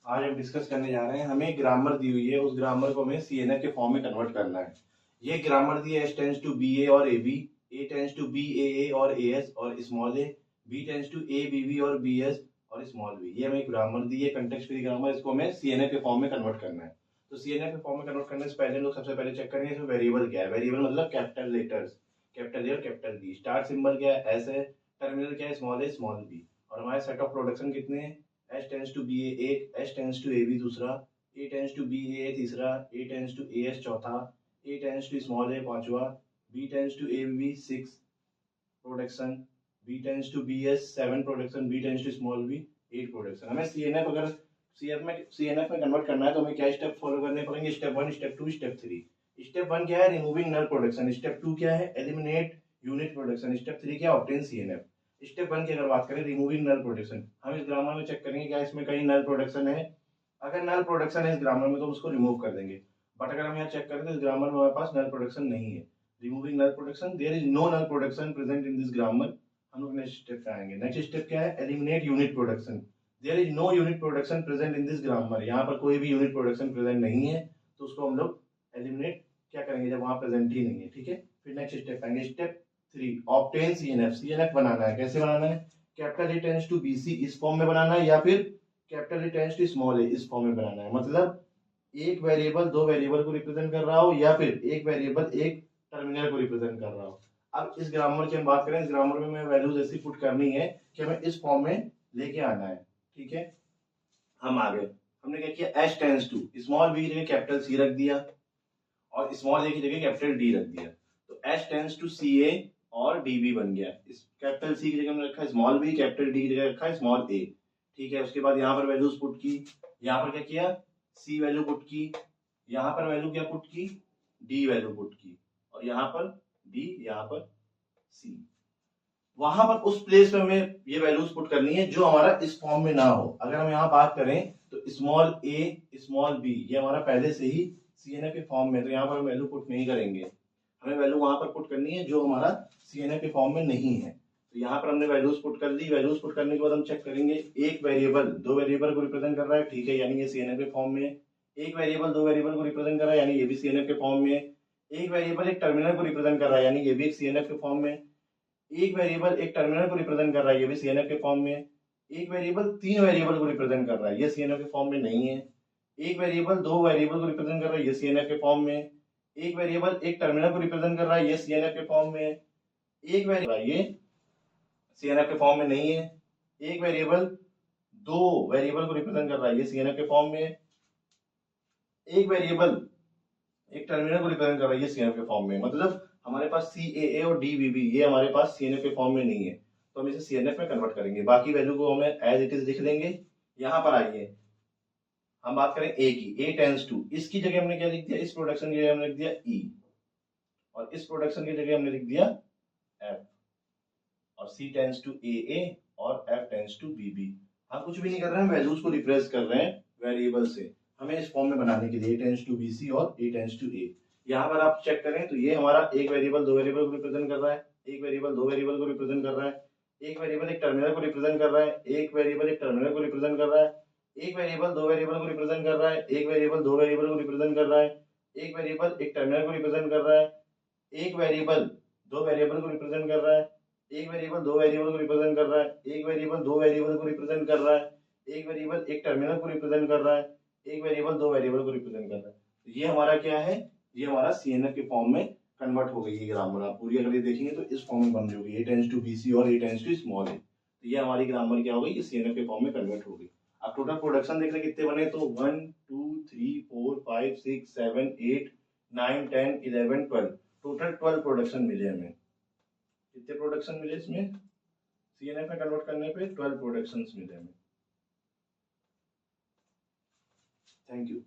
आज हम डिस्कस करने जा रहे हैं, हमें ग्रामर दी हुई है, उस ग्रामर को हमें सीएनएफ के फॉर्म में कन्वर्ट करना है। ये ग्रामर दी है S tends to B A और A B, A tends to B A और ए एस और small A, B tends to A B B और बी एस और स्मॉल बी। ये हमें ग्रामर दी है, कंटेक्स्ट फ्री ग्रामर, इसको हमें सीएनएफ के फॉर्म में कन्वर्ट करना है। तो सीएनएफ के फॉर्म में कन्वर्ट करने से पहले लोग सबसे पहले चेक करेंगे इसमें वेरिएबल क्या है। वेरिएबल मतलब कैपिटल लेटर्स, कैपिटल ए और कैपिटल बी। स्टार्ट सिंबल क्या है, एस है। टर्मिनल क्या है, स्मॉल ए स्मॉल बी। और हमारे सेट ऑफ प्रोडक्शन कितने हैं, S tends to B A एक, S tends to A B दूसरा, A tends to B A तीसरा, A tends to A S चौथा, A tends to small A पांचवा, B tends to A B six production, B tends to B S seven production, B tends to small B eight production. हमें CNF अगर CNF में convert करना है तो हमें क्या स्टेप फॉलो करने पड़ेंगे, step one, step two, step three. Step one क्या है, removing null production. Step two क्या है, eliminate unit production. Step three क्या, ऑब्टेन सीएनएफ। स्टेप वन की अगर बात करें, रिमूविंग नल प्रोडक्शन, हम इस ग्रामर में चेक करेंगे क्या इसमें कहीं नल प्रोडक्शन है। अगर नल प्रोडक्शन है इस ग्रामर में तो उसको रिमूव कर देंगे। बट अगर हम यहाँ चेक करें तो इस ग्रामर में हमारे पास नल प्रोडक्शन नहीं है। Removing null production, there is no null production present in this grammar. हम लोग नेक्स्ट स्टेप पे आएंगे। नेक्स्ट स्टेप क्या है, eliminate unit production. There is no unit production present in this grammar. यहाँ पर कोई भी यूनिट प्रोडक्शन प्रेजेंट नहीं है तो उसको हम लोग एलिमिनेट क्या करेंगे जब वहां प्रेजेंट ही नहीं है। ठीक है, फिर नेक्स्ट स्टेप आएंगे, step three, obtain CNF. CNF बनाना है, कैसे बनाना है, capital A tends to BC इस फॉर्म में बनाना है या फिर capital A tends to small A इस फॉर्म में बनाना है। मतलब एक वेरिएबल दो वेरिएबल को रिप्रेजेंट कर रहा हो या फिर एक वेरिएबल एक टर्मिनल को रिप्रेजेंट कर रहा हो। अब इस ग्रामर की हम बात करें, इस ग्रामर में हमें वैल्यूज ऐसी पुट करनी है कि हमें इस फॉर्म में लेके आना है। ठीक है, हम आ गए। हमने क्या किया, S tends to small B की जगह कैपिटल सी रख दिया और स्मॉल ए की जगह कैपिटल डी रख दिया। तो एस टेंस टू सी ए और डी बी बन गया। इस कैपिटल सी की जगह हमने रखा है स्मॉल बी, कैपिटल डी की जगह रखा है स्मॉल ए। ठीक है, उसके बाद यहाँ पर वैल्यूज पुट की। यहाँ पर क्या किया, सी वैल्यू पुट की। यहाँ पर वैल्यू क्या पुट की, डी वैल्यू पुट की। और यहाँ पर डी, यहाँ पर सी। वहां पर उस प्लेस में हमें ये वैल्यूज पुट करनी है जो हमारा इस फॉर्म में ना हो। अगर हम यहाँ बात करें तो स्मॉल ए स्मॉल बी ये हमारा पहले से ही सीएनएफ के फॉर्म में, तो यहाँ पर हम वैल्यू पुट नहीं करेंगे। हमें वैल्यू वहां पर पुट करनी है जो हमारा सीएनएफ के फॉर्म में नहीं है। तो यहाँ पर हमने वैल्यूज पुट कर दी। वैल्यूज पुट करने के बाद हम चेक करेंगे, एक वेरिएबल दो वेरिएबल को रिप्रेजेंट कर रहा है, ठीक है, यानी ये सीएनएफ के फॉर्म में। एक वेरिएबल दो वेरिएबल को रिप्रेजेंट कर रहा है, यानी ये भी सीएनएफ के फॉर्म में। एक वेरिएबल एक टर्मिनल को रिप्रेजेंट कर रहा है, यानी ये भी एक सीएनएफ के फॉर्म में। एक वेरिएबल एक टर्मिनल को रिप्रेजेंट कर रहा है, ये भी सीएनएफ के फॉर्म में। एक वेरिएबल तीन वेरिएबल को रिप्रेजेंट कर रहा है, ये सीएनएफ के फॉर्म में नहीं है। एक वेरिएबल दो वेरिएबल को रिप्रेजेंट कर रहा है, ये सीएनएफ के फॉर्म में। एक वेरिएबल एक टर्मिनल को रिप्रेजेंट कर रहा है, ये सीएनएफ के फॉर्म में। एक वेरिएबल ये सीएनएफ के फॉर्म में नहीं है। एक वेरिएबल दो वेरिएबल को रिप्रेजेंट कर रहा है, ये सीएनएफ के फॉर्म में। एक वेरिएबल एक टर्मिनल को रिप्रेजेंट कर रहा है, ये सीएनएफ के फॉर्म में। मतलब हमारे पास सी ए ए और डी बी बी ये हमारे पास सीएनएफ के फॉर्म में नहीं है, तो हम इसे सीएनएफ में कन्वर्ट करेंगे। बाकी वैल्यू को हमें एज इट इज लिख लेंगे। यहाँ पर आइए, हम बात करें ए की, ए टेंस टू, इसकी जगह हमने क्या लिख दिया, इस प्रोडक्शन की जगह हमने लिख दिया ई, और इस प्रोडक्शन की जगह हमने लिख दिया एफ, और सी टेंस टू ए ए और F tends to B B. हम कुछ भी नहीं कर रहे हैं, वैल्यूज को रिप्लेस कर रहे हैं वेरिएबल से, हमें इस फॉर्म में बनाने के लिए ए टेंस टू बी सी और ए टेंस टू ए। यहाँ पर आप चेक करें तो ये हमारा एक वेरिएबल दो वेरिएबल को रिप्रेजेंट कर रहा है, एक वेरिएबल दो वेरिएबल को रिप्रेजेंट कर रहा है, एक वेरिएबल एक टर्मिनल को रिप्रेजेंट कर रहा है, एक वेरिएबल एक टर्मिनल को रिप्रेजेंट कर रहा है, एक वेरिएबल दो वेरिएबल को रिप्रेजेंट कर रहा है, एक वेरिएबल दो वेरिएबल को रिप्रेजेंट कर रहा है, एक वेरिएबल एक टर्मिनल को रिप्रेजेंट कर रहा है, एक वेरिएबल दो वेरिएबल को रिप्रेजेंट कर रहा है, एक वेरिएबल दो वेरिएबल को रिप्रेजेंट कर रहा है, एक वेरिएबल दो वेरिएबल को रिप्रेजेंट कर रहा है, एक वेरिएबल एक टर्मिनल को रिप्रेजेंट कर रहा है, एक वेरिएबल दो वेरिएबल को रिप्रेजेंट कर रहा है। तो ये हमारा क्या है, ये हमारा सीएनएफ के फॉर्म में कन्वर्ट हो गई है ग्रामर। आप पूरी अगर ये देखेंगे तो इस फॉर्म में बन जाएगी, ए टेंस टू बीसी और ए टेंस टू स्मॉल ए। तो ये हमारी ग्रामर क्या हो गई, ये सीएनएफ के फॉर्म में कन्वर्ट हो गई। अब टोटल प्रोडक्शन देख रहे कितने बने, तो 1 2 3 4 5 6 7 8 9 10 11 12, टोटल 12 प्रोडक्शन मिले हमें। कितने प्रोडक्शन मिले इसमें, सीएनएफ में कन्वर्ट करने पे 12 प्रोडक्शंस मिले हमें। Thank you.